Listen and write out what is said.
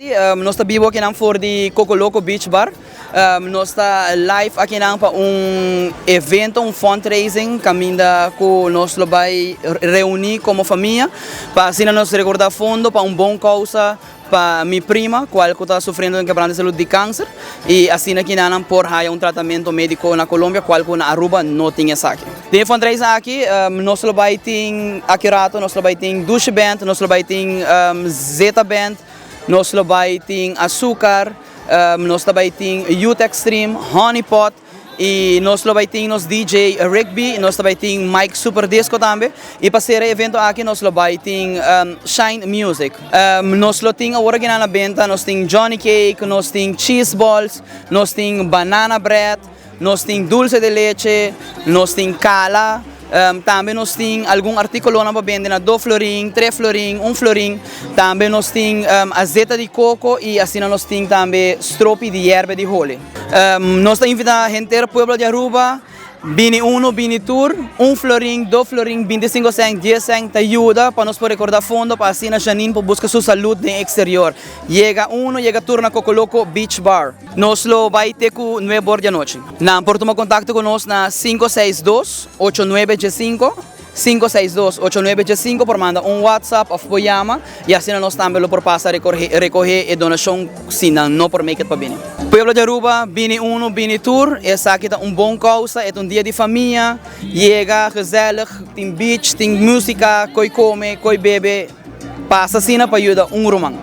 Nós estamos vivo aqui for de Cocoloco Beach Bar. Nós estamos live aqui para evento, fundraising, caminda que nós vai reunir como família, para assim nós recordar fundo para bom causa para minha prima, qual está sofrendo quebranto de saúde de câncer, e assim aqui não por tratamento médico na Colômbia, qual na Aruba não tinha aqui. De fundraising aqui, nós vai ter Akirato, nós vai ter Dush Band, nós vai ter Zeta Band, nós vai ter Açúcar, nós vai ter Youth Extreme, Honeypot, e nós vai ter nos DJ Rigby, nós vai ter Mike Super Disco também, e para ser evento aqui nós vai ter Shine Music. Nós temos agora na venda, nós temos Johnny Cake, nós temos Cheese Balls, nós temos Banana Bread, nós temos Dulce de Leche, nós temos Cala. Também nós temos algum artigo na venda na 2 florim, 3 florim, 1 florim. Também nós temos azeta de coco e assim nós temos também stropi de erva de role. Nós invitamos a gente do pueblo de Aruba, Bini 1, Bini Tour, 1 florim, 2 florim, 25 cent, 10 cent, te ajuda para nós poder recordar fundo para assim a Janine para buscar sua saúde no exterior. Chega tour na Cocoloco Beach Bar. Nós vai ter com 9 horas da noite. Por tomar contato conosco na 562-8915, 562-8915 por mandar WhatsApp ou por llama e assim nós também lo por passar recorrer e donação se não por make it para Bini. Pueblo de Aruba, Bini 1, Bini Tour, essa aqui é bom causa, é dia de família, chega, gezellig, tem beach, tem música, coi come, coi bebe, passa assim para ajudar romano.